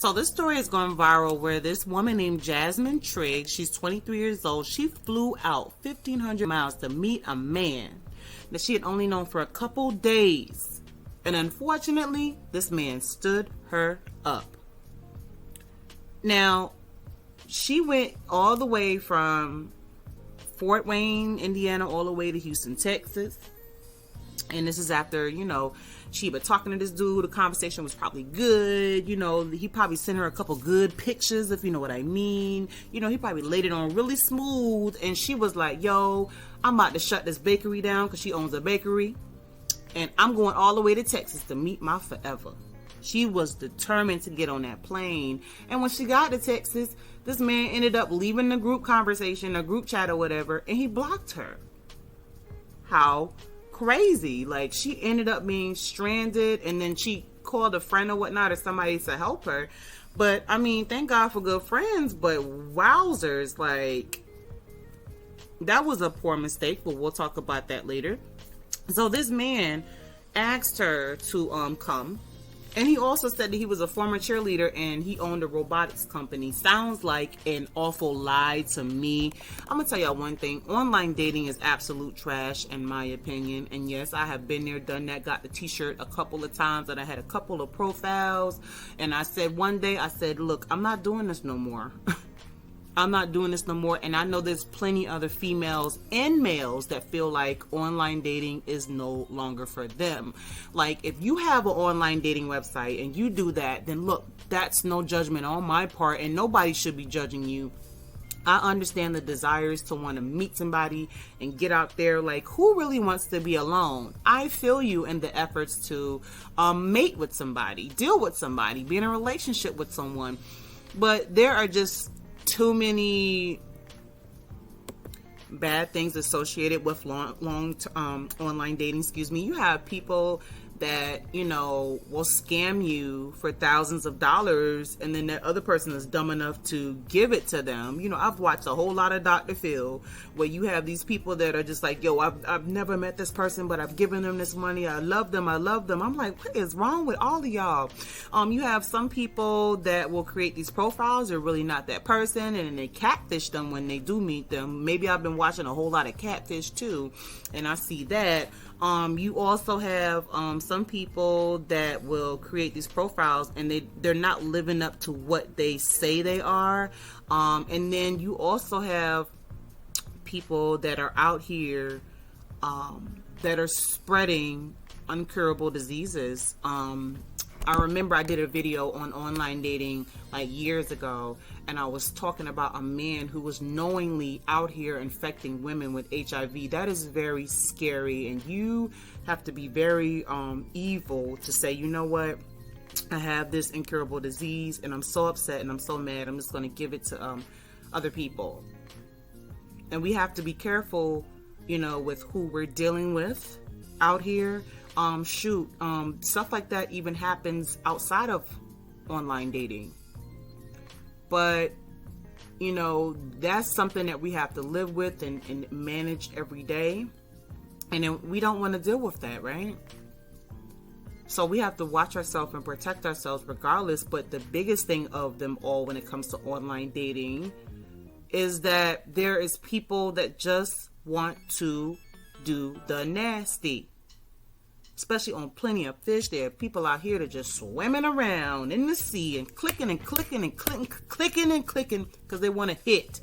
So this story is going viral where this woman named Jasmine Triggs, she's 23 years old, she flew out 1,500 miles to meet a man that she had only known for a couple days. And unfortunately, this man stood her up. Now, she went all the way from Fort Wayne, Indiana, all the way to Houston, Texas. And this is after, she been talking to this dude. The conversation was probably good. He probably sent her a couple good pictures, if you know what I mean. He probably laid it on really smooth. And she was like, yo, I'm about to shut this bakery down because she owns a bakery. And I'm going all the way to Texas to meet my forever. She was determined to get on that plane. And when she got to Texas, this man ended up leaving the group conversation, a group chat or whatever, and he blocked her. How crazy. Like, she ended up being stranded, and then she called a friend or whatnot or somebody to help her. But I mean, thank God for good friends, but wowzers, like, that was a poor mistake, but we'll talk about that later. So this man asked her to come, and he also said that he was a former cheerleader and he owned a robotics company. Sounds like an awful lie to me. I'm gonna tell y'all one thing. Online dating is absolute trash in my opinion. And yes, I have been there, done that, got the t-shirt a couple of times, and I had a couple of profiles. And I said one day, look, I'm not doing this no more. I'm not doing this no more. And I know there's plenty other females and males that feel like online dating is no longer for them. Like, if you have an online dating website and you do that, then look, that's no judgment on my part, and nobody should be judging you. I understand the desires to want to meet somebody and get out there. Like, who really wants to be alone? I feel you in the efforts to mate with somebody, deal with somebody, be in a relationship with someone. But there are just too many bad things associated with long online dating. You have people that will scam you for thousands of dollars, and then that other person is dumb enough to give it to them. I've watched a whole lot of Dr. Phil where you have these people that are just like, yo, I've never met this person, but I've given them this money. I love them. I'm like, what is wrong with all of y'all? You have some people that will create these profiles. They're really not that person, and then they catfish them when they do meet them. Maybe I've been watching a whole lot of catfish too, and I see that. You also have some people that will create these profiles and they're not living up to what they say they are. And then you also have people that are out here that are spreading uncurable diseases. I remember I did a video on online dating like years ago, and I was talking about a man who was knowingly out here infecting women with HIV. That is very scary, and you have to be very evil to say, you know what, I have this incurable disease and I'm so upset and I'm so mad, I'm just going to give it to other people. And we have to be careful, with who we're dealing with out here. Stuff like that even happens outside of online dating. But, that's something that we have to live with and manage every day. And then we don't want to deal with that, right? So we have to watch ourselves and protect ourselves regardless. But the biggest thing of them all when it comes to online dating is that there is people that just want to do the nasty. Especially on Plenty of Fish, there are people out here that just swimming around in the sea and clicking and clicking and clicking and clicking because they want to hit.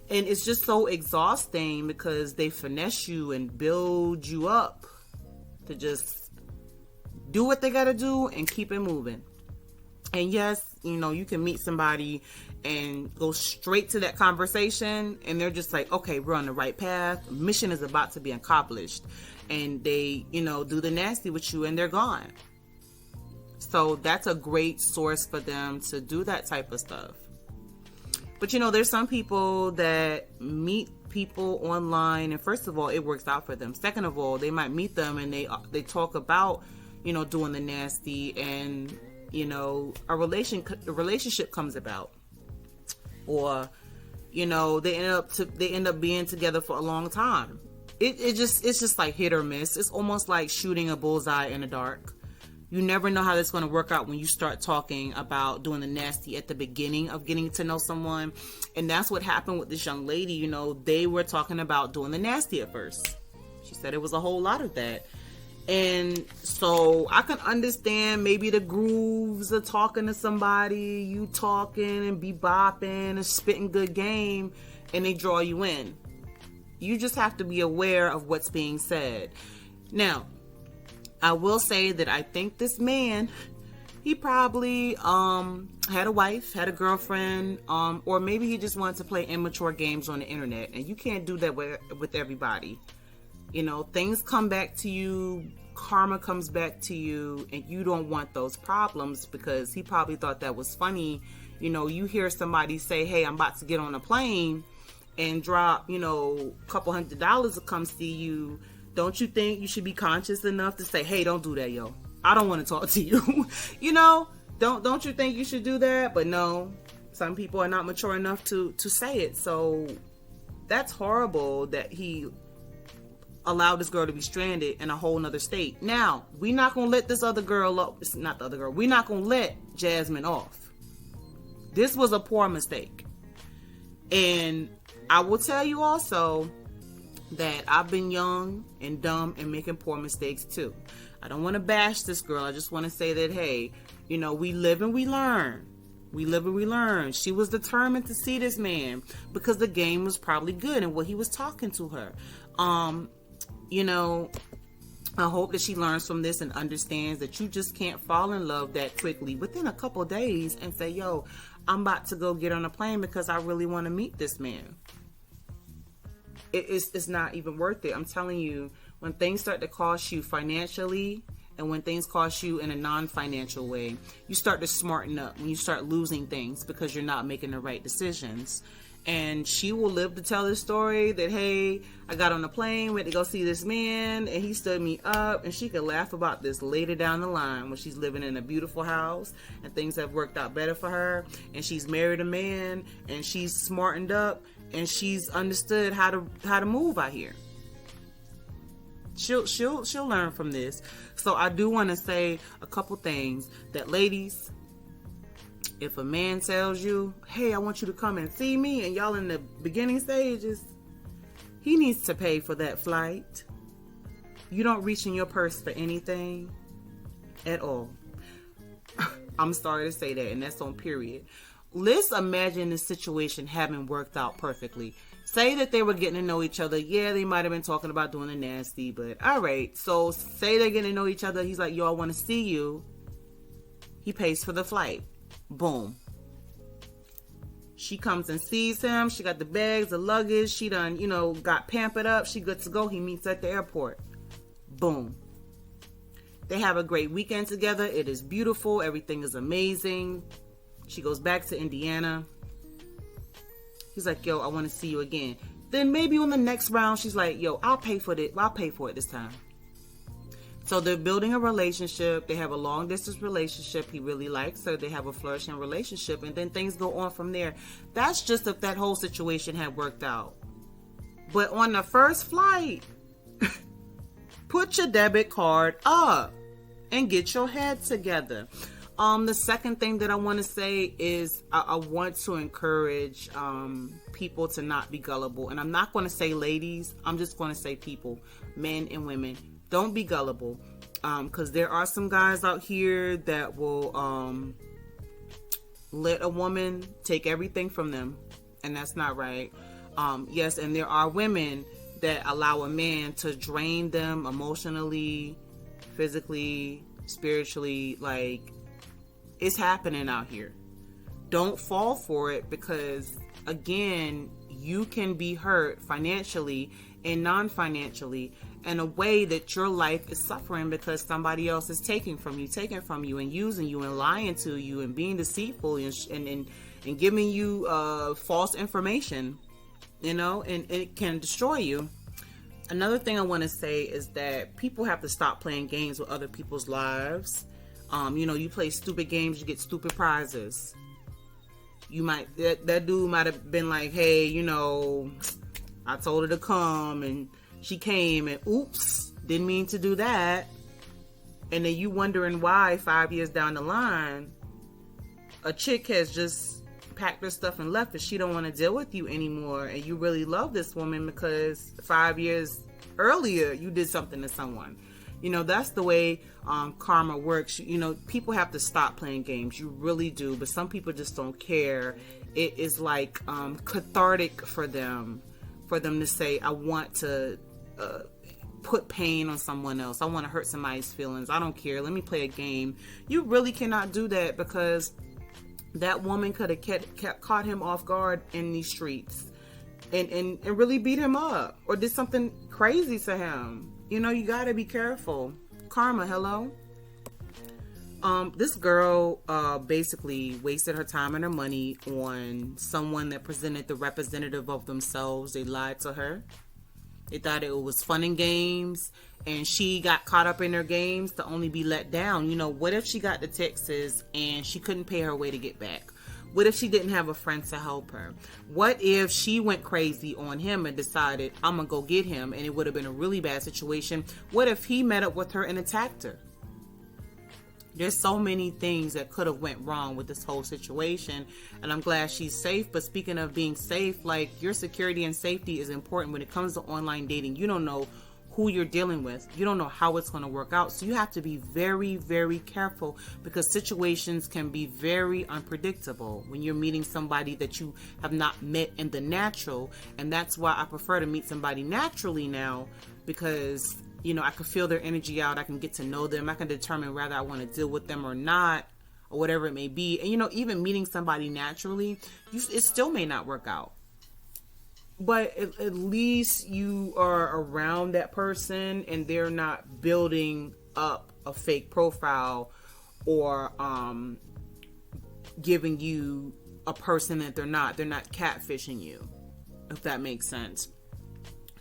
And it's just so exhausting because they finesse you and build you up to just do what they got to do and keep it moving. And yes, you can meet somebody and go straight to that conversation and they're just like, okay, we're on the right path. Mission is about to be accomplished. And they, do the nasty with you and they're gone. So that's a great source for them to do that type of stuff. But there's some people that meet people online, and first of all, it works out for them. Second of all, they might meet them and they talk about, doing the nasty, and a relationship comes about, or they end up being together for a long time. It's just like hit or miss. It's almost like shooting a bullseye in the dark. You never know how that's going to work out when you start talking about doing the nasty at the beginning of getting to know someone. And that's what happened with this young lady. You know, they were talking about doing the nasty at first. She said it was a whole lot of that. And so I can understand maybe the grooves of talking to somebody, you talking and be bopping and spitting good game, and they draw you in. You just have to be aware of what's being said. Now, I will say that I think this man, he probably had a wife, had a girlfriend, or maybe he just wanted to play immature games on the internet. And you can't do that with everybody. You know, things come back to you, karma comes back to you, and you don't want those problems because he probably thought that was funny. You know, you hear somebody say, hey, I'm about to get on a plane and drop, you know, a couple $100 to come see you. Don't you think you should be conscious enough to say, hey, don't do that, yo. I don't want to talk to you. You know, don't you think you should do that? But no, some people are not mature enough to say it. So that's horrible that he allowed this girl to be stranded in a whole nother state. Now, we're not going to let this other girl up. It's not the other girl. We're not going to let Jasmine off. This was a poor mistake. And I will tell you also that I've been young and dumb and making poor mistakes too. I don't want to bash this girl. I just want to say that, hey, you know, we live and we learn. We live and we learn. She was determined to see this man because the game was probably good and what he was talking to her. You know, I hope that she learns from this and understands that you just can't fall in love that quickly within a couple days and say, yo, I'm about to go get on a plane because I really want to meet this man. It's not even worth it. I'm telling you, when things start to cost you financially and when things cost you in a non-financial way, you start to smarten up when you start losing things because you're not making the right decisions. And she will live to tell this story that, hey, I got on a plane, went to go see this man, and he stood me up. And she could laugh about this later down the line when she's living in a beautiful house and things have worked out better for her. And she's married a man and she's smartened up and she's understood how to move out here. She'll learn from this. So I do want to say a couple things that, ladies, if a man tells you, hey, I want you to come and see me, and y'all in the beginning stages, he needs to pay for that flight. You don't reach in your purse for anything at all. I'm sorry to say that, and that's on period. Let's imagine the situation having worked out perfectly. Say that they were getting to know each other. Yeah, they might have been talking about doing the nasty, but all right. So say they're getting to know each other. He's like, yo, I want to see you. He pays for the flight. Boom. She comes and sees him. She got the bags, the luggage. She done, got pampered up. She good to go. He meets at the airport. Boom. They have a great weekend together. It is beautiful. Everything is amazing. She goes back to Indiana. He's like, yo, I want to see you again. Then maybe on the next round, she's like, yo, I'll pay for it. I'll pay for it this time. So they're building a relationship. They have a long distance relationship. He really likes her. They have a flourishing relationship. And then things go on from there. That's just if that whole situation had worked out. But on the first flight, put your debit card up and get your head together. The second thing that I want to say is I want to encourage people to not be gullible. And I'm not going to say ladies. I'm just going to say people, men and women. Don't be gullible, because there are some guys out here that will let a woman take everything from them, and that's not right. Yes, and there are women that allow a man to drain them emotionally, physically, spiritually. Like, it's happening out here. Don't fall for it, because again, you can be hurt financially and non-financially in a way that your life is suffering because somebody else is taking from you and using you and lying to you and being deceitful and giving you false information, and it can destroy you. Another thing I want to say is that people have to stop playing games with other people's lives. You play stupid games, you get stupid prizes. That dude might have been like, hey, I told her to come and she came and oops, didn't mean to do that. And then you wondering why 5 years down the line, a chick has just packed her stuff and left, but she don't want to deal with you anymore. And you really love this woman because 5 years earlier you did something to someone. You know, that's the way karma works. You know, people have to stop playing games. You really do. But some people just don't care. It is like cathartic for them to say, I want to put pain on someone else. I want to hurt somebody's feelings. I don't care. Let me play a game. You really cannot do that, because that woman could have caught him off guard in these streets and really beat him up or did something crazy to him. You know, you got to be careful. Karma, hello? This girl basically wasted her time and her money on someone that presented the representative of themselves. They lied to her. They thought it was fun and games, and she got caught up in their games to only be let down. You know, what if she got to Texas and she couldn't pay her way to get back? What if she didn't have a friend to help her? What if she went crazy on him and decided, I'm going to go get him, and it would have been a really bad situation? What if he met up with her and attacked her? There's so many things that could have went wrong with this whole situation, and I'm glad she's safe. But speaking of being safe, like, your security and safety is important when it comes to online dating. You don't know who you're dealing with. You don't know how it's going to work out. So you have to be very, very careful, because situations can be very unpredictable when you're meeting somebody that you have not met in the natural. And that's why I prefer to meet somebody naturally now, because, you know, I can feel their energy out. I can get to know them. I can determine whether I want to deal with them or not, or whatever it may be. And, you know, even meeting somebody naturally, it still may not work out. But at least you are around that person and they're not building up a fake profile or giving you a person that they're not. They're not catfishing you, if that makes sense.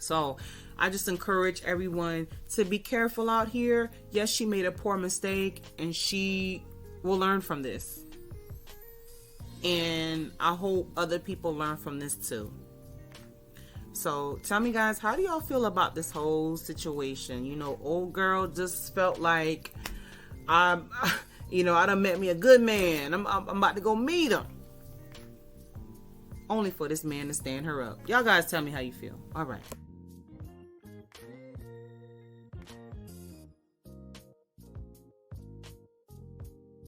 So I just encourage everyone to be careful out here. Yes, she made a poor mistake and she will learn from this. And I hope other people learn from this too. So tell me, guys, how do y'all feel about this whole situation? You know, old girl just felt like, I done met me a good man. I'm about to go meet him. Only for this man to stand her up. Y'all guys tell me how you feel. All right.